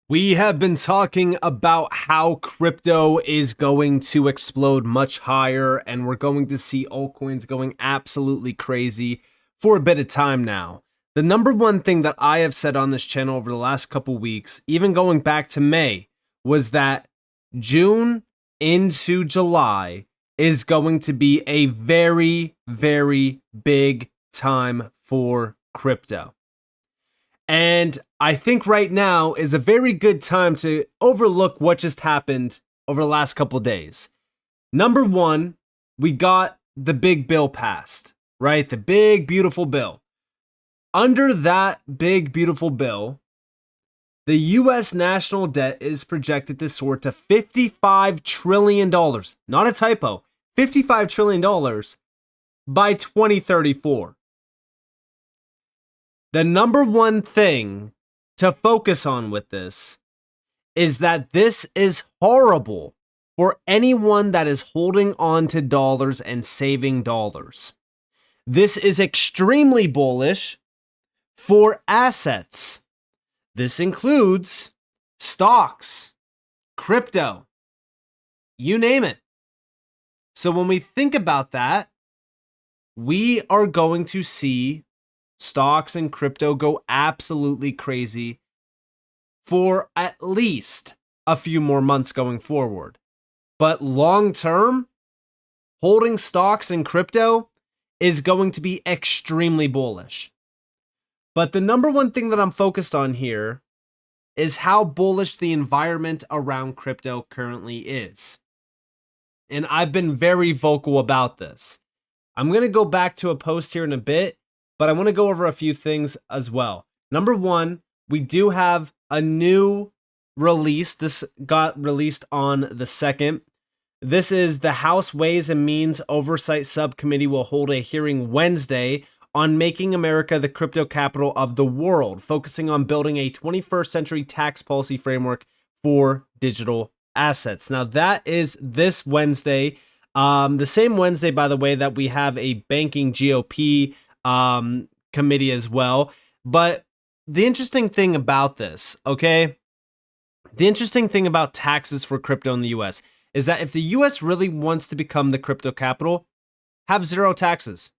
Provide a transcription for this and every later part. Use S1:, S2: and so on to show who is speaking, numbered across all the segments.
S1: We have been talking about how crypto is going to explode much higher, and we're going to see altcoins going absolutely crazy for a bit of time now. The number one thing that I have said on this channel over the last couple weeks, even going back to May, was that June into July is going to be a very, very big time for crypto. And I think right now is a very good time to overlook what just happened over the last couple days. Number one, we got the big bill passed, right? The big, beautiful bill. Under that big, beautiful bill, the US national debt is projected to soar to $55 trillion. Not a typo, $55 trillion by 2034. The number one thing to focus on with this is that this is horrible for anyone that is holding on to dollars and saving dollars. This is extremely bullish for assets. This includes stocks, crypto, you name it. So when we think about that, we are going to see stocks and crypto go absolutely crazy for at least a few more months going forward. But long term, holding stocks and crypto is going to be extremely bullish. But the number one thing that I'm focused on here is how bullish the environment around crypto currently is. And I've been very vocal about this. I'm going to go back to a post here in a bit, but I want to go over a few things as well. Number one, we do have a new release. This got released on the 2nd. This is the House Ways and Means Oversight Subcommittee will hold a hearing Wednesday on making America the crypto capital of the world, focusing on building a 21st century tax policy framework for digital assets. Now that is this Wednesday, the same Wednesday, by the way, that we have a banking GOP committee as well. But the interesting thing about this, okay, the interesting thing about taxes for crypto in the US is that if the US really wants to become the crypto capital, have zero taxes.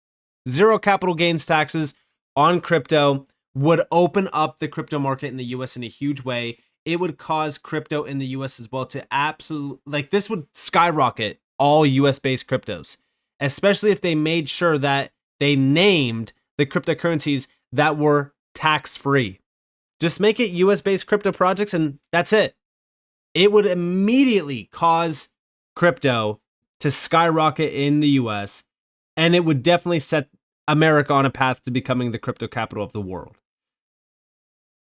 S1: Zero capital gains taxes on crypto would open up the crypto market in the US in a huge way. It would cause crypto in the US as well to this would skyrocket all US based cryptos, especially if they made sure that they named the cryptocurrencies that were tax-free. Just make it US-based crypto projects and that's it. It would immediately cause crypto to skyrocket in the US, and it would definitely set America on a path to becoming the crypto capital of the world.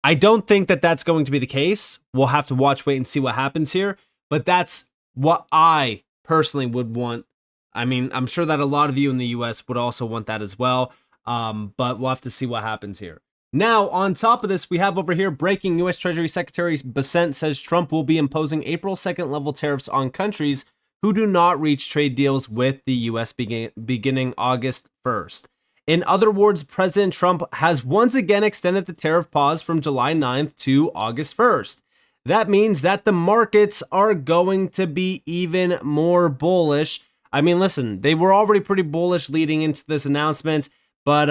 S1: I don't think that that's going to be the case. We'll have to watch, wait, and see what happens here, but that's what I personally would want. I mean, I'm sure that a lot of you in the US would also want that as well, but we'll have to see what happens here. Now, on top of this, we have over here breaking US Treasury Secretary DCENT says Trump will be imposing April 2nd level tariffs on countries who do not reach trade deals with the US beginning August 1st. In other words, President Trump has once again extended the tariff pause from July 9th to August 1st. That means that the markets are going to be even more bullish. I mean, listen, they were already pretty bullish leading into this announcement, but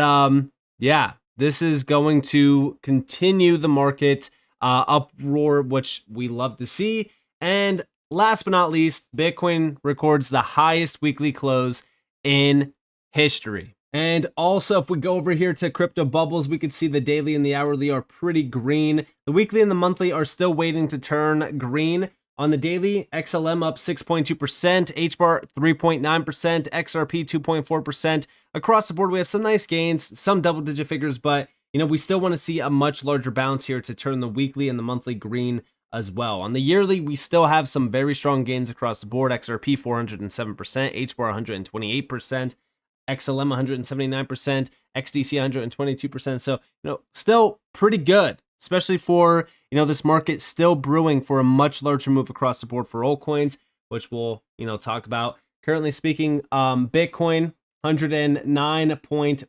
S1: yeah, this is going to continue the market uproar, which we love to see. And last but not least, Bitcoin records the highest weekly close in history. And also, if we go over here to crypto bubbles, we can see the daily and the hourly are pretty green. The weekly and the monthly are still waiting to turn green. On the daily, XLM up 6.2%, HBAR 3.9%, XRP 2.4%. Across the board, we have some nice gains, some double-digit figures, but we still want to see a much larger bounce here to turn the weekly and the monthly green as well. On the yearly, we still have some very strong gains across the board. XRP 407%, HBAR 128%. XLM 179%, XDC 122%. So, still pretty good, especially for, this market still brewing for a much larger move across the board for altcoins, which we'll, talk about. Currently speaking, Bitcoin 109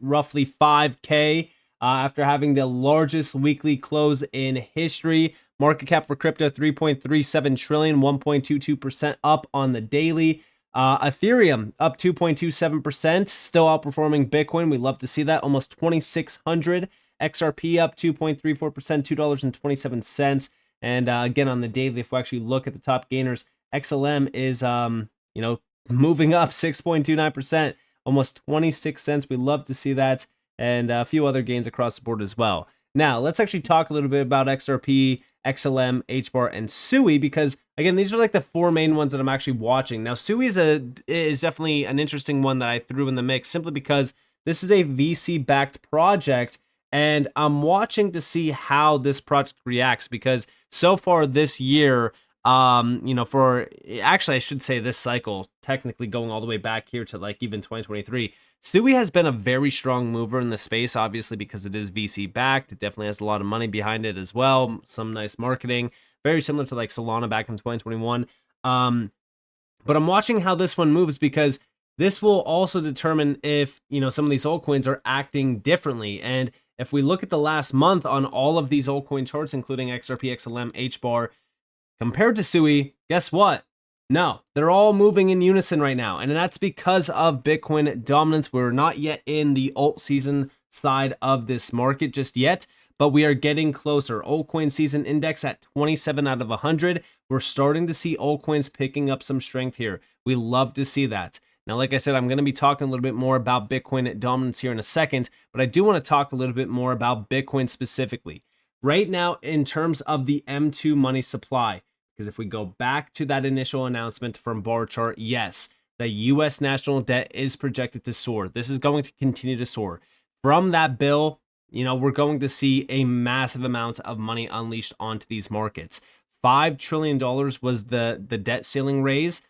S1: roughly 5K after having the largest weekly close in history. Market cap for crypto, 3.37 trillion, 1.22% up on the daily. Ethereum up 2.27%, still outperforming Bitcoin. We love to see that, almost 2,600. XRP up 2.34%, $2.27. And again, on the daily, if we actually look at the top gainers, XLM is, moving up 6.29%, almost 26 cents. We love to see that, and a few other gains across the board as well. Now, let's actually talk a little bit about XRP, XLM, HBAR, and SUI, because again, these are like the four main ones that I'm actually watching. Now, SUI is definitely an interesting one that I threw in the mix simply because this is a VC-backed project, and I'm watching to see how this project reacts, because so far this year, I should say this cycle, technically going all the way back here to like even 2023, SUI has been a very strong mover in the space, obviously because it is VC backed. It definitely has a lot of money behind it as well. Some nice marketing, very similar to like Solana back in 2021. But I'm watching how this one moves, because this will also determine if, some of these altcoins are acting differently. And if we look at the last month on all of these altcoin charts, including XRP, XLM, HBAR, compared to SUI, guess what? No, they're all moving in unison right now. And that's because of Bitcoin dominance. We're not yet in the alt season side of this market just yet, but we are getting closer. Altcoin season index at 27 out of 100. We're starting to see altcoins picking up some strength here. We love to see that. Now, like I said, I'm going to be talking a little bit more about Bitcoin dominance here in a second, but I do want to talk a little bit more about Bitcoin specifically. Right now, in terms of the M2 money supply, because if we go back to that initial announcement from bar chart, yes, the U.S. national debt is projected to soar. This is going to continue to soar. From that bill, we're going to see a massive amount of money unleashed onto these markets. $5 trillion was the debt ceiling raise,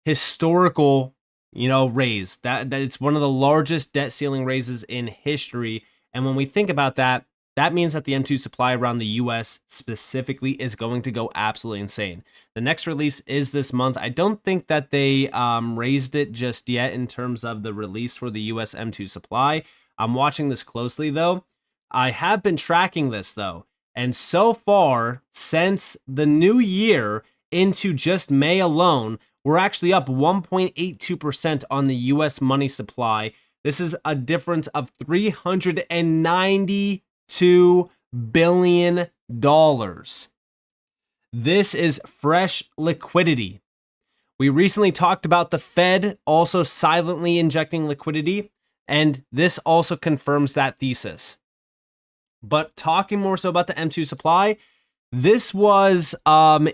S1: historical, raise. That it's one of the largest debt ceiling raises in history. And when we think about that, that means that the M2 supply around the US specifically is going to go absolutely insane. The next release is this month. I don't think that they raised it just yet in terms of the release for the US M2 supply. I'm watching this closely though. I have been tracking this though. And so far, since the new year into just May alone, we're actually up 1.82% on the US money supply. This is a difference of $392 billion. This is fresh liquidity. We recently talked about the Fed also silently injecting liquidity, and this also confirms that thesis. But talking more so about the M2 supply, this was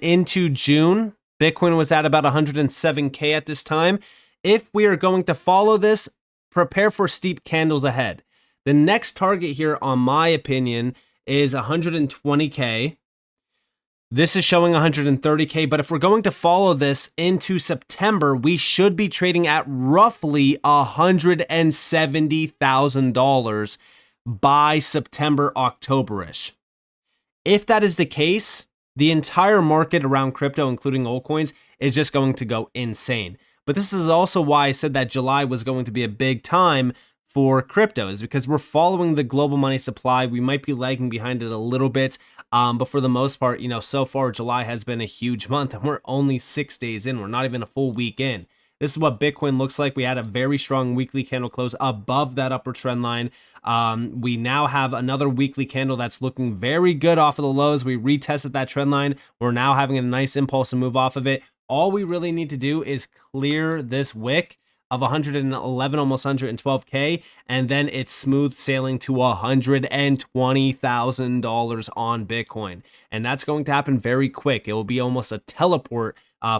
S1: into June. Bitcoin was at about 107K at this time. If we are going to follow this, prepare for steep candles ahead. The next target here, on my opinion, is 120K. This is showing 130K, but if we're going to follow this into September, we should be trading at roughly $170,000 by September, October-ish. If that is the case, the entire market around crypto, including altcoins, is just going to go insane. But this is also why I said that July was going to be a big time for crypto, is because we're following the global money supply. We might be lagging behind it a little bit, but for the most part, so far July has been a huge month, and we're only 6 days in. We're not even a full week in. This is what Bitcoin looks like. We had a very strong weekly candle close above that upper trend line. We now have another weekly candle that's looking very good off of the lows. We retested that trend line. We're now having a nice impulse to move off of it. All we really need to do is clear this wick of 111, almost 112K, and then it's smooth sailing to $120,000 on Bitcoin. And that's going to happen very quick. It will be almost a teleport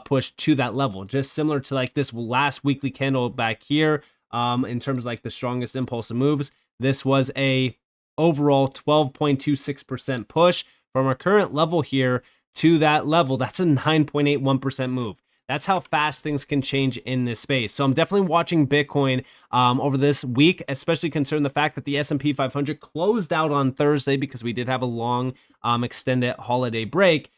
S1: push to that level, just similar to like this last weekly candle back here. In terms of like the strongest impulsive moves, this was a overall 12.26% push from our current level here to that level. That's a 9.81% move. That's how fast things can change in this space. So I'm definitely watching Bitcoin over this week, especially considering the fact that the S&P 500 closed out on Thursday because we did have a long extended holiday break.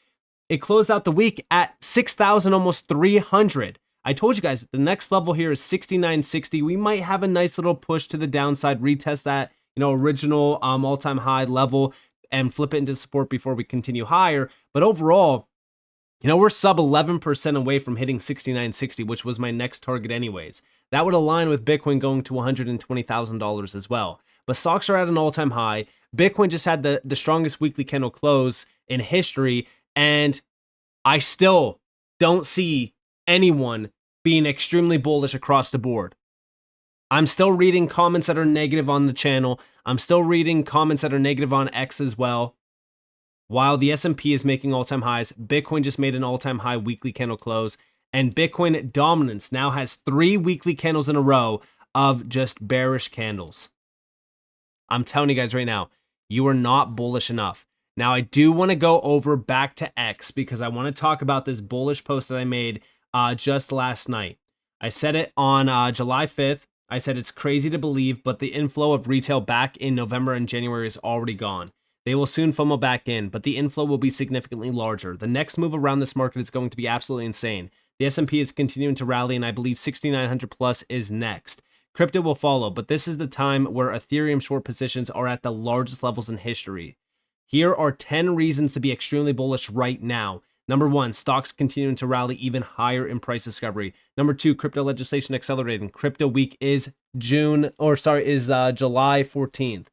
S1: It closed out the week at 6,000, almost 300. I told you guys the next level here is 69.60. We might have a nice little push to the downside, retest that original all-time high level. and flip it into support before we continue higher. But overall, you know, we're sub 11% away from hitting 6960, which was my next target anyways. That would align with Bitcoin going to $120,000 as well. But stocks are at an all-time high. Bitcoin just had the strongest weekly candle close in history, and I still don't see anyone being extremely bullish across the board. I'm still reading comments that are negative on the channel. I'm still reading comments that are negative on X as well. While the S&P is making all-time highs, Bitcoin just made an all-time high weekly candle close, and Bitcoin dominance now has 3 weekly candles in a row of just bearish candles. I'm telling you guys right now, you are not bullish enough. Now, I do want to go over back to X because I want to talk about this bullish post that I made just last night. I said it on July 5th. I said it's crazy to believe, but the inflow of retail back in November and January is already gone. They will soon FOMO back in, but the inflow will be significantly larger. The next move around this market is going to be absolutely insane. The S&P is continuing to rally, and I believe 6,900 plus is next. Crypto will follow, but this is the time where Ethereum short positions are at the largest levels in history. Here are 10 reasons to be extremely bullish right now. Number 1, stocks continuing to rally even higher in price discovery. Number 2, crypto legislation accelerating. Crypto week is July 14th.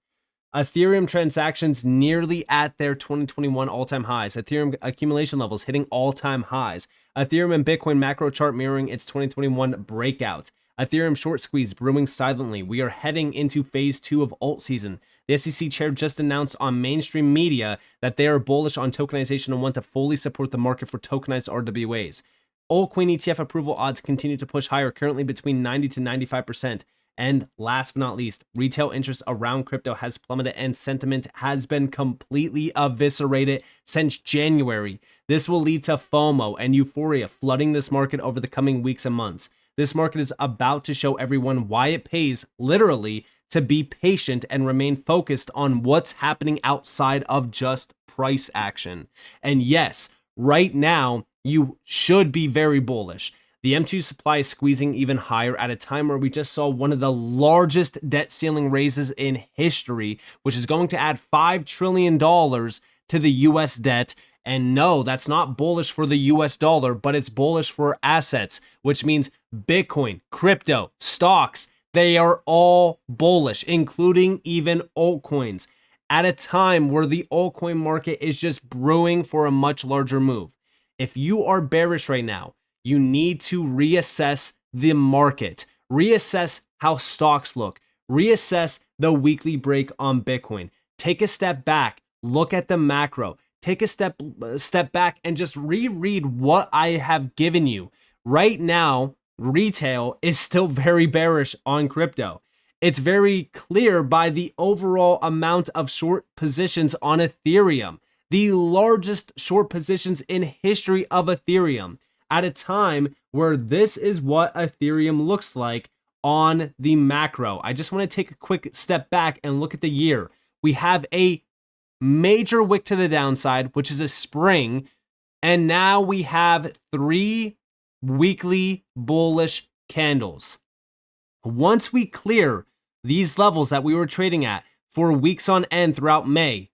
S1: Ethereum transactions nearly at their 2021 all-time highs. Ethereum accumulation levels hitting all-time highs. Ethereum and Bitcoin macro chart mirroring its 2021 breakout. Ethereum short squeeze brewing silently. We are heading into phase 2 of Altseason. The SEC chair just announced on mainstream media that they are bullish on tokenization and want to fully support the market for tokenized RWAs. Altcoin ETF approval odds continue to push higher, currently between 90 to 95%. And last but not least, retail interest around crypto has plummeted and sentiment has been completely eviscerated since January. This will lead to FOMO and euphoria flooding this market over the coming weeks and months. This market is about to show everyone why it pays, literally, to be patient and remain focused on what's happening outside of just price action. And yes, right now, you should be very bullish. The M2 supply is squeezing even higher at a time where we just saw one of the largest debt ceiling raises in history, which is going to add $5 trillion to the US debt. And no, that's not bullish for the US dollar, but it's bullish for assets, which means Bitcoin, crypto, stocks, they are all bullish, including even altcoins, at a time where the altcoin market is just brewing for a much larger move. If you are bearish right now, you need to reassess the market, reassess how stocks look, reassess the weekly break on Bitcoin. Take a step back, look at the macro, take a step back and just reread what I have given you. Right now, retail is still very bearish on crypto. It's very clear by the overall amount of short positions on Ethereum, the largest short positions in history of Ethereum, at a time where this is what Ethereum looks like on the macro. I just want to take a quick step back and look at the year. We have a major wick to the downside, which is a spring, and now we have 3 weekly bullish candles. Once we clear these levels that we were trading at for weeks on end throughout May,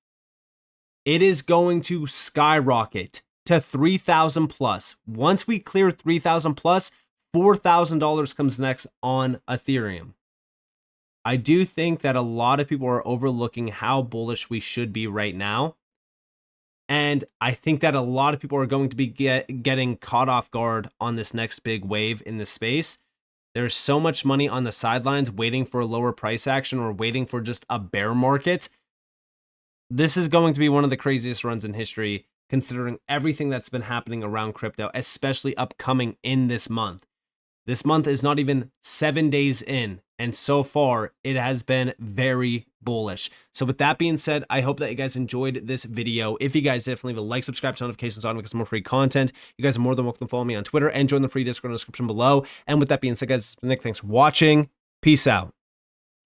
S1: it is going to skyrocket to 3,000 plus. Once we clear 3,000 plus, $4,000 comes next on Ethereum. I do think that a lot of people are overlooking how bullish we should be right now. And I think that a lot of people are going to be getting caught off guard on this next big wave in this space. There's so much money on the sidelines waiting for a lower price action or waiting for just a bear market. This is going to be one of the craziest runs in history, considering everything that's been happening around crypto, especially upcoming in this month. This month is not even 7 days in, and so far it has been very bullish. So with that being said, I hope that you guys enjoyed this video. If you guys definitely leave a like, subscribe, turn notifications on because more free content. You guys are more than welcome to follow me on Twitter and join the free Discord in the description below. And with that being said, guys, Nick, thanks for watching. Peace out.